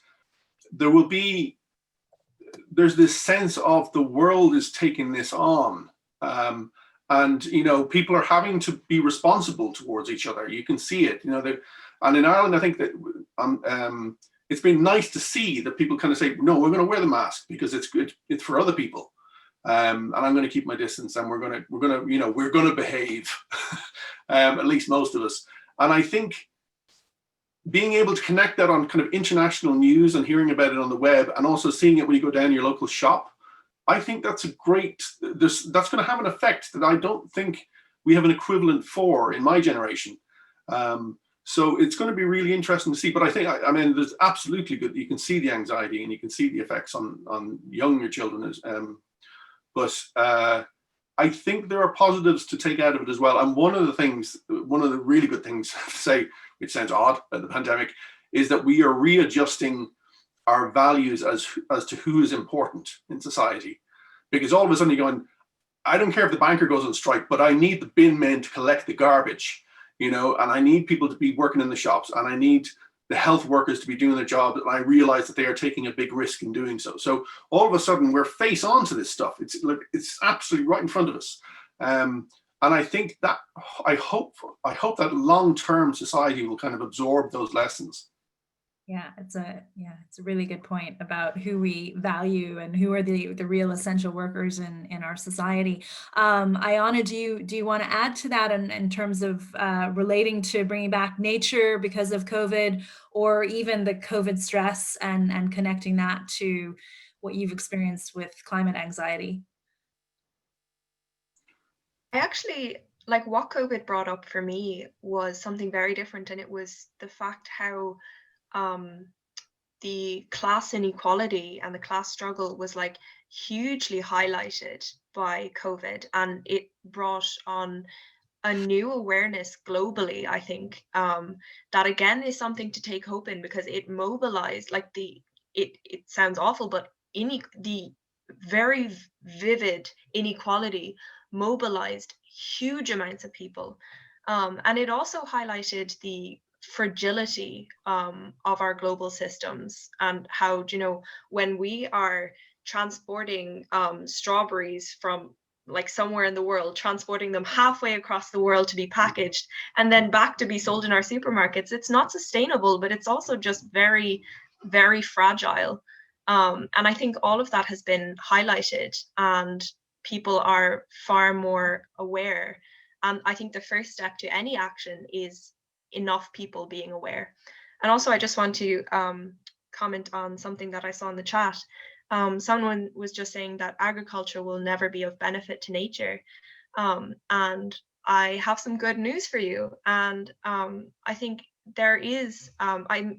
there's this sense of the world is taking this on. And, you know, people are having to be responsible towards each other. You can see it, you know, and in Ireland, I think that it's been nice to see that people kind of say, no, we're going to wear the mask because it's good. It's for other people. And I'm going to keep my distance, and we're going to behave, at least most of us. And I think being able to connect that on kind of international news and hearing about it on the web, and also seeing it when you go down your local shop, I think that's that's going to have an effect that I don't think we have an equivalent for in my generation. So it's going to be really interesting to see. But I mean, there's absolutely good. You can see the anxiety and you can see the effects on younger children. But I think there are positives to take out of it as well. And one of the really good things to say, which sounds odd about the pandemic, is that we are readjusting our values as to who is important in society. Because all of a sudden you're going, I don't care if the banker goes on strike, but I need the bin men to collect the garbage, you know, and I need people to be working in the shops, and I need the health workers to be doing their job, and I realize that they are taking a big risk in doing so. So all of a sudden we're face on to this stuff. It's absolutely right in front of us. And I think that I hope that long-term society will kind of absorb those lessons. Yeah, it's a really good point about who we value and who are the real essential workers in our society. Ayanna, do you want to add to that in terms of relating to bringing back nature because of COVID, or even the COVID stress and connecting that to what you've experienced with climate anxiety? I actually, like, what COVID brought up for me was something very different, and it was the fact how the class inequality and the class struggle was like hugely highlighted by COVID, and it brought on a new awareness globally, I think, that again is something to take hope in, because it mobilized, like, it sounds awful, but the very vivid inequality mobilized huge amounts of people. And it also highlighted the fragility of our global systems, and how, you know, when we are transporting strawberries from like somewhere in the world, transporting them halfway across the world to be packaged and then back to be sold in our supermarkets, it's not sustainable, but it's also just very, very fragile. And I think all of that has been highlighted, and people are far more aware. And I think the first step to any action is enough people being aware. And also, I just want to comment on something that I saw in the chat. Someone was just saying that agriculture will never be of benefit to nature. And I have some good news for you. And I think there is,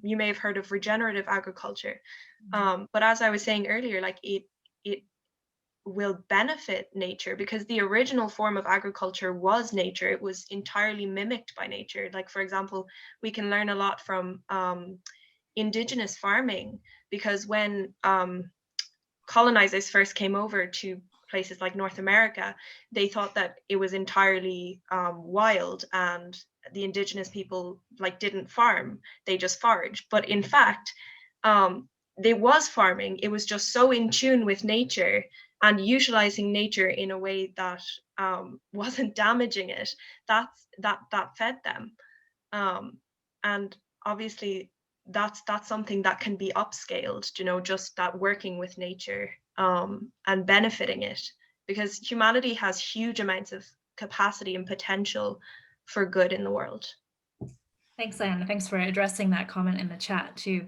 you may have heard of regenerative agriculture. But as I was saying earlier, like it will benefit nature, because the original form of agriculture was nature. It was entirely mimicked by nature. Like, for example, we can learn a lot from indigenous farming, because when colonizers first came over to places like North America, they thought that it was entirely wild, and the indigenous people like didn't farm, they just foraged. But in fact, there was farming. It was just so in tune with nature and utilizing nature in a way that wasn't damaging it, that fed them. And obviously that's something that can be upscaled, you know, just that working with nature and benefiting it, because humanity has huge amounts of capacity and potential for good in the world. Thanks, Ayanna. Thanks for addressing that comment in the chat too.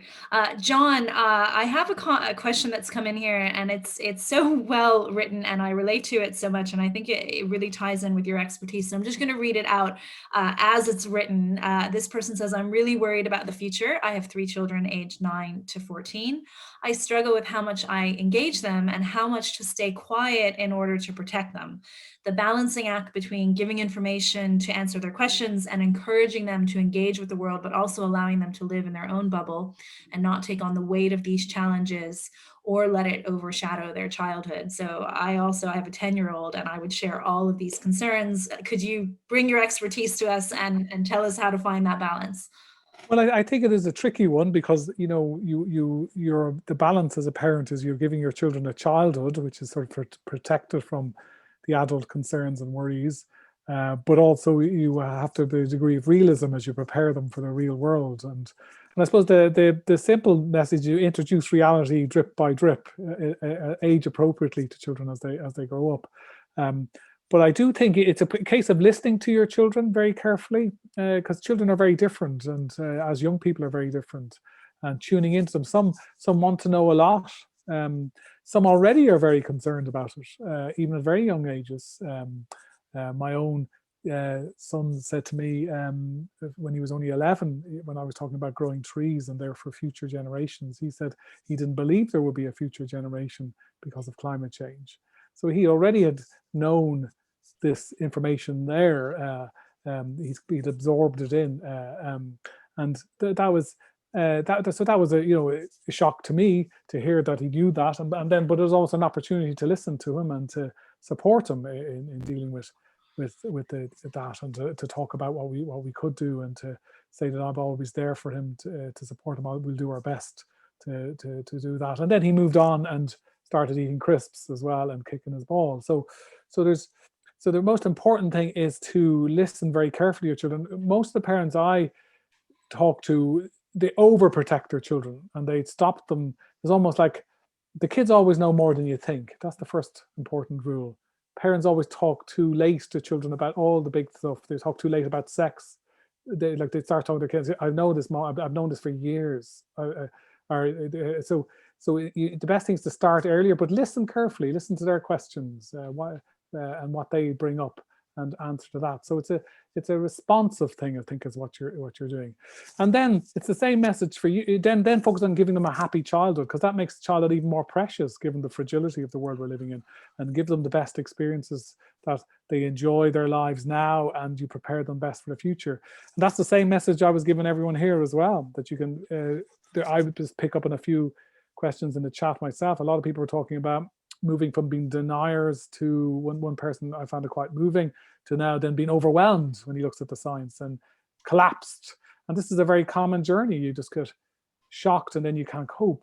John, I have a question that's come in here, and it's so well written, and I relate to it so much, and I think it really ties in with your expertise. So I'm just going to read it out as it's written. This person says, "I'm really worried about the future. I have 3 children aged 9 to 14. I struggle with how much I engage them and how much to stay quiet in order to protect them. The balancing act between giving information to answer their questions and encouraging them to engage with the world, but also allowing them to live in their own bubble and not take on the weight of these challenges or let it overshadow their childhood." So I have a 10-year-old, and I would share all of these concerns. Could you bring your expertise to us and tell us how to find that balance? Well, I think it is a tricky one, because, you know, you're the balance as a parent is you're giving your children a childhood which is sort of protected from the adult concerns and worries, but also you have to have a degree of realism as you prepare them for the real world. And I suppose the simple message: you introduce reality drip by drip, age appropriately to children as they grow up. But I do think it's a case of listening to your children very carefully, because children are very different, and as young people are very different, and tuning into them. Some want to know a lot. Some already are very concerned about it, even at very young ages. My own son said to me when he was only 11, when I was talking about growing trees and they're for future generations, he said he didn't believe there would be a future generation because of climate change. So he already had known this information there. He'd absorbed it in, and that was a shock to me to hear that he knew that, and then but it was also an opportunity to listen to him and to support him in dealing with that, and to talk about what we could do, and to say that I'm always there for him, to support him. We'll do our best to do that. And then he moved on and started eating crisps as well and kicking his ball. So the most important thing is to listen very carefully to your children. Most of the parents I talk to they overprotect their children, and they stop them. It's almost like the kids always know more than you think. That's the first important rule. Parents always talk too late to children about all the big stuff. They talk too late about sex. They start talking to their kids. I know this, Mom. I've known this for years. So the best thing is to start earlier, but listen carefully. Listen to their questions, and what they bring up, and answer to that. So it's a responsive thing, I think, is what you're doing. And then it's the same message for you. Then focus on giving them a happy childhood, because that makes childhood even more precious, given the fragility of the world we're living in, and give them the best experiences, that they enjoy their lives now, and you prepare them best for the future. And that's the same message I was giving everyone here as well, that you can, I would just pick up on a few questions in the chat myself. A lot of people were talking about moving from being deniers to, one person I found it quite moving, to now then being overwhelmed when he looks at the science and collapsed. And this is a very common journey. You just get shocked and then you can't cope.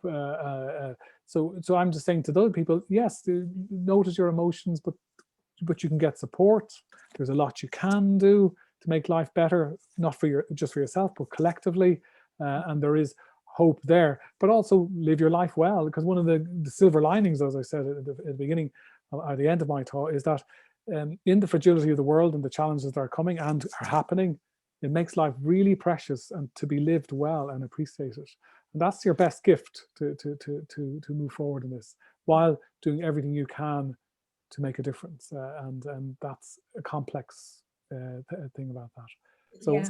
So I'm just saying to those people, yes, notice your emotions, but you can get support. There's a lot you can do to make life better, not for just for yourself, but collectively. And there is hope there, but also live your life well, because one of the silver linings, as I said at the beginning, at the end of my talk, is that in the fragility of the world and the challenges that are coming and are happening, it makes life really precious and to be lived well and appreciated. And that's your best gift to move forward in this, while doing everything you can to make a difference. And that's a complex thing about that. So. Yeah.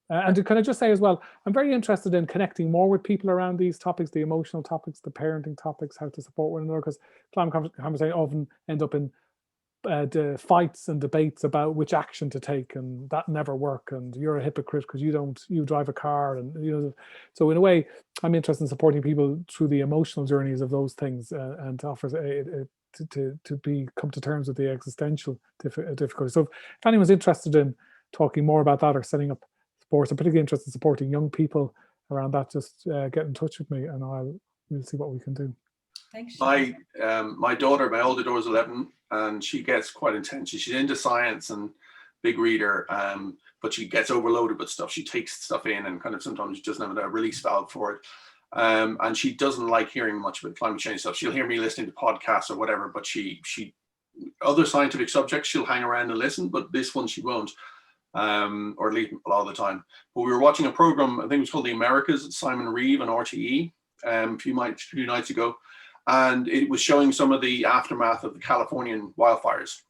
And can I just say as well, I'm very interested in connecting more with people around these topics, the emotional topics, the parenting topics, how to support one another, because climate conversations often end up in the fights and debates about which action to take, and that never work, and you're a hypocrite because you drive a car, and so in a way I'm interested in supporting people through the emotional journeys of those things, and to offer to come to terms with the existential difficulties. So if anyone's interested in talking more about that or setting up sports, I'm particularly interested in supporting young people around that, just get in touch with me and we'll see what we can do. Thanks. My daughter, my older daughter is 11, and she gets quite intense. She's into science and big reader, but she gets overloaded with stuff. She takes stuff in and kind of sometimes doesn't have a release valve for it. And she doesn't like hearing much about climate change stuff. She'll hear me listening to podcasts or whatever, but she other scientific subjects she'll hang around and listen, but this one she won't. Or at least a lot of the time. But we were watching a program, I think it was called The Americas, it's Simon Reeve on RTE, a few nights ago, and it was showing some of the aftermath of the Californian wildfires.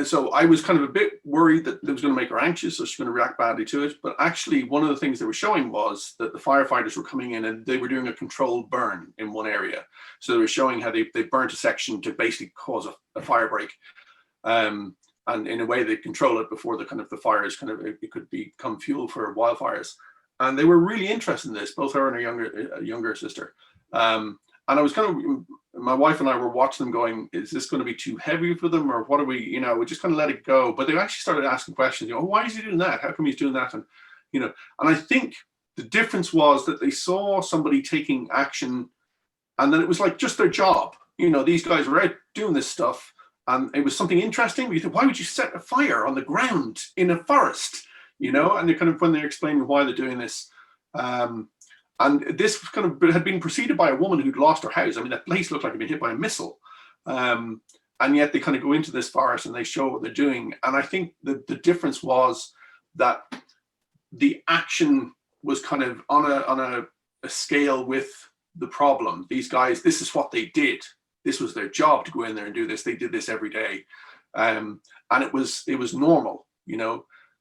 So I was kind of a bit worried that it was going to make her anxious, so she's going to react badly to it. But actually, one of the things they were showing was that the firefighters were coming in and they were doing a controlled burn in one area. So they were showing how they burnt a section to basically cause a fire break. And in a way they control it before the fires it could become fuel for wildfires. And they were really interested in this, both her and her younger sister. And I was my wife and I were watching them going, is this going to be too heavy for them, or what are we, we just kind of let it go. But they actually started asking questions, why is he doing that? How come he's doing that? And, and I think the difference was that they saw somebody taking action, and then it was like just their job. These guys were out doing this stuff. And it was something interesting. We thought, why would you set a fire on the ground in a forest? And they when they're explaining why they're doing this. And this had been preceded by a woman who'd lost her house. I mean, that place looked like it'd been hit by a missile. And yet they go into this forest and they show what they're doing. And I think the difference was that the action was on a scale with the problem. These guys, this is what they did. This was their job to go in there and do this. They did this every day. And it was normal,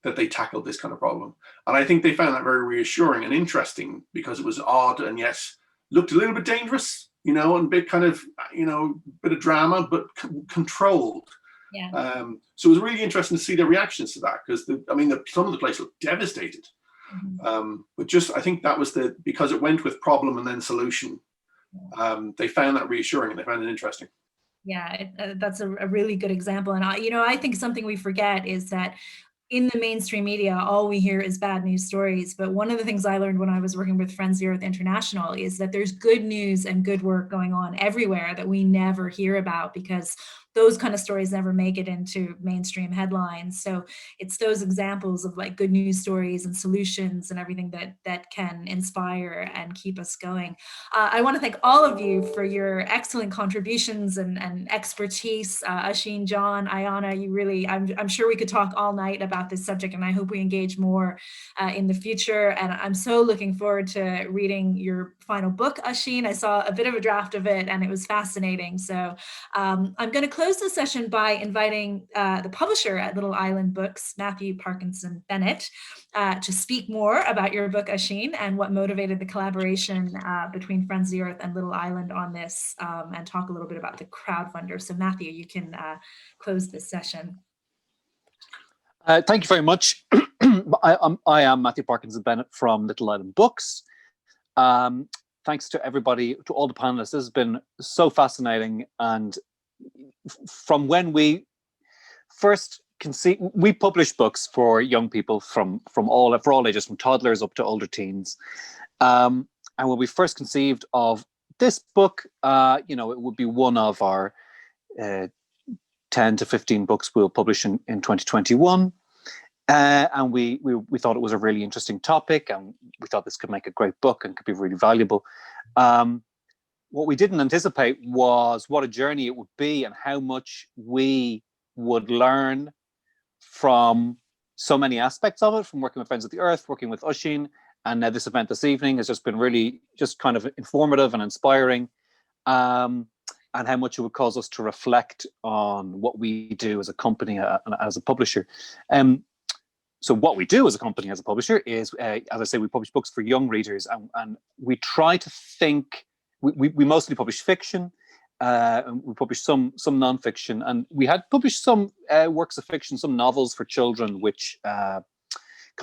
that they tackled this kind of problem. And I think they found that very reassuring and interesting, because it was odd and yet looked a little bit dangerous, and a bit bit of drama, but controlled. Yeah. So it was really interesting to see their reactions to that, because some of the place looked devastated. Mm-hmm. But just, I think that was because it went with problem and then solution. They found that reassuring and they found it interesting. Yeah, that's a really good example. And I think something we forget is that in the mainstream media, all we hear is bad news stories. But one of the things I learned when I was working with Friends Zero International is that there's good news and good work going on everywhere that we never hear about, because those kind of stories never make it into mainstream headlines. So it's those examples of like good news stories and solutions and everything that can inspire and keep us going. I want to thank all of you for your excellent contributions and expertise. Oisín, John, Ayanna, you really, I'm sure we could talk all night about this subject, and I hope we engage more in the future. And I'm so looking forward to reading your final book, Oisín. I saw a bit of a draft of it and it was fascinating. So I'm going to close the session by inviting the publisher at Little Island Books, Matthew Parkinson Bennett, to speak more about your book, Oisín, and what motivated the collaboration between Friends of the Earth and Little Island on this, and talk a little bit about the crowdfunder. So Matthew, you can close this session. Thank you very much. I am Matthew Parkinson Bennett from Little Island Books. Thanks to everybody, to all the panelists. This has been so fascinating. And from when we first we publish books for young people for all ages, from toddlers up to older teens. And when we first conceived of this book, it would be one of our 10 to 15 books we'll publish in 2021. And we thought it was a really interesting topic, and we thought this could make a great book and could be really valuable. What we didn't anticipate was what a journey it would be and how much we would learn from so many aspects of it, from working with Friends of the Earth, working with Oisín, and this event this evening has just been really just kind of informative and inspiring, and how much it would cause us to reflect on what we do as a company and as a publisher. So what we do as a company, as a publisher, is, as I say, we publish books for young readers, and we try to think. We mostly publish fiction, and we publish some non-fiction, and we had published some works of fiction, some novels for children, which kind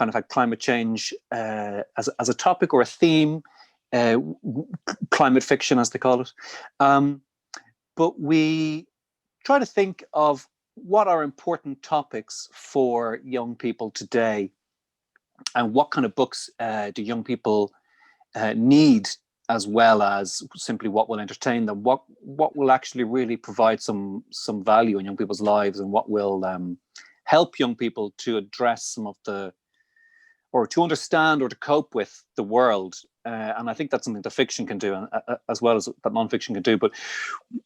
of had climate change as a topic or a theme, climate fiction as they call it. But we try to think of what are important topics for young people today, and what kind of books do young people need, as well as simply what will entertain them, what will actually really provide some value in young people's lives, and what will help young people to address some of or to understand or to cope with the world. And I think that's something that fiction can do, as well as that non-fiction can do. But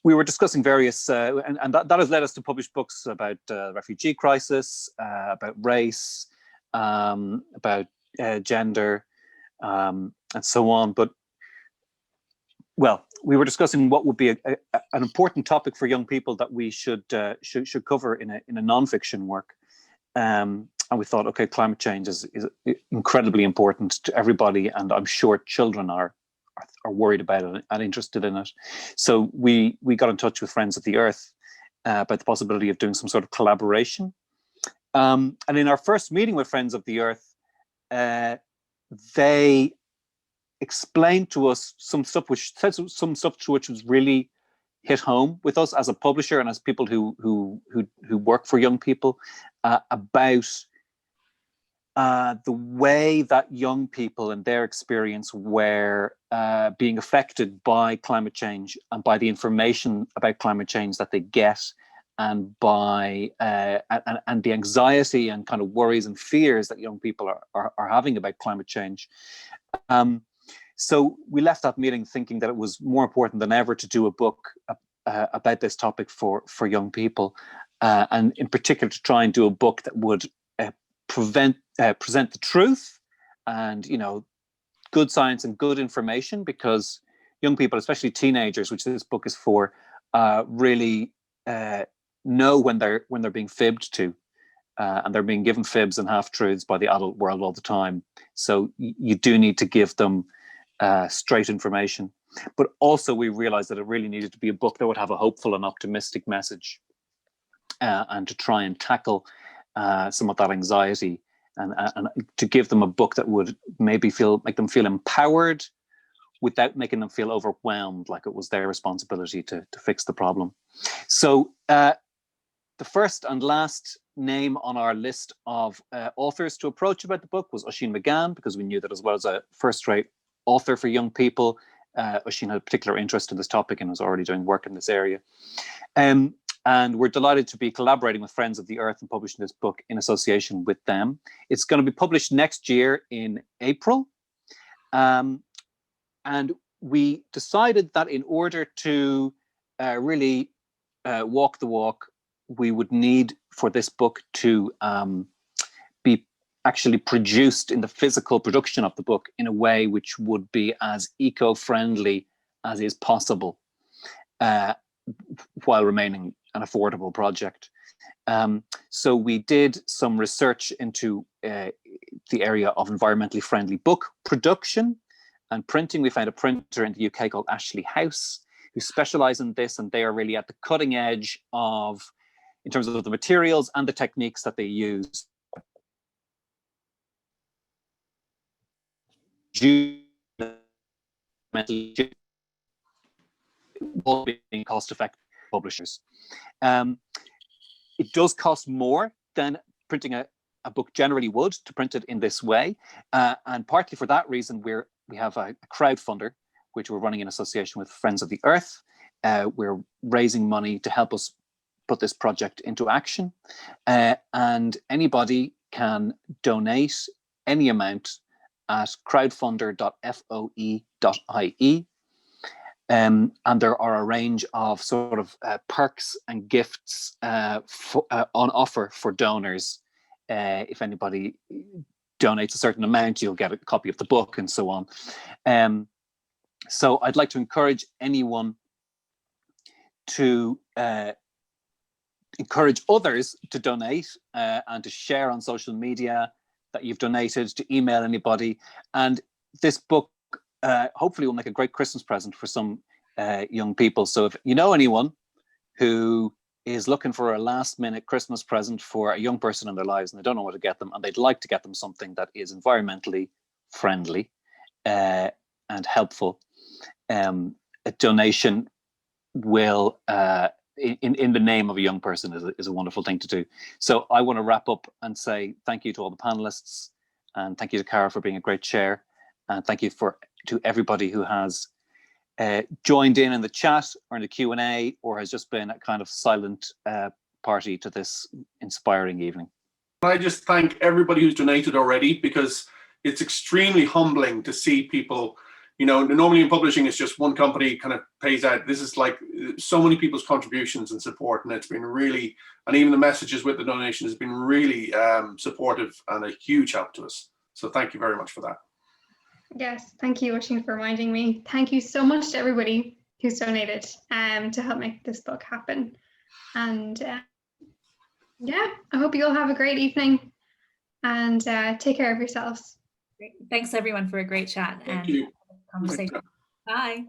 we were discussing various, and that has led us to publish books about the refugee crisis, about race, about gender, and so on. But, well, we were discussing what would be an important topic for young people that we should cover in a non-fiction work. And we thought, okay, climate change is incredibly important to everybody, and I'm sure children are worried about it and interested in it. So we got in touch with Friends of the Earth about the possibility of doing some sort of collaboration. And in our first meeting with Friends of the Earth, they explained to us some stuff which was really hit home with us as a publisher and as people who work for young people, about the way that young people and their experience were being affected by climate change, and by the information about climate change that they get, and by and the anxiety and kind of worries and fears that young people are having about climate change. So we left that meeting thinking that it was more important than ever to do a book about this topic for young people, and in particular to try and do a book that would present the truth and, good science and good information, because young people, especially teenagers, which this book is for, really know when they're being fibbed to, and they're being given fibs and half-truths by the adult world all the time. So you do need to give them straight information. But also we realized that it really needed to be a book that would have a hopeful and optimistic message, and to try and tackle some of that anxiety, and to give them a book that would maybe make them feel empowered without making them feel overwhelmed, like it was their responsibility to fix the problem. So the first and last name on our list of authors to approach about the book was Oisín McGann, because we knew that, as well as a first-rate author for young people, Oisín had a particular interest in this topic and was already doing work in this area. And And we're delighted to be collaborating with Friends of the Earth and publishing this book in association with them. It's going to be published next year in April. And we decided that in order to really walk the walk, we would need for this book to be actually produced in the physical production of the book in a way which would be as eco-friendly as is possible, while remaining an affordable project. So we did some research into the area of environmentally friendly book production and printing. We found a printer in the UK called Ashley House who specialize in this, and they are really at the cutting edge of, in terms of the materials and the techniques that they use. All being cost-effective publishers. It does cost more than printing a book generally would to print it in this way, and partly for that reason we have a crowdfunder which we're running in association with Friends of the Earth. We're raising money to help us put this project into action, and anybody can donate any amount at crowdfunder.foe.ie. And there are a range of sort of perks and gifts on offer for donors. If anybody donates a certain amount, you'll get a copy of the book and so on. So I'd like to encourage anyone to encourage others to donate and to share on social media that you've donated, to email anybody. And this book hopefully will make a great Christmas present for some young people. So if you know anyone who is looking for a last-minute Christmas present for a young person in their lives and they don't know what to get them, and they'd like to get them something that is environmentally friendly and helpful, a donation will, in the name of a young person, is a wonderful thing to do. So I want to wrap up and say thank you to all the panelists, and thank you to Cara for being a great chair, and thank you to everybody who has joined in the chat or in the Q&A, or has just been a kind of silent party to this inspiring evening. I just thank everybody who's donated already, because it's extremely humbling to see people, you know, normally in publishing it's just one company kind of pays out. This is like so many people's contributions and support, and it's been really, and even the messages with the donation has been really supportive and a huge help to us. So thank you very much for that. Yes, thank you, Oisín, for reminding me. Thank you so much to everybody who's donated to help make this book happen. And yeah, I hope you all have a great evening, and take care of yourselves. Thanks everyone for a great chat and conversation. Bye.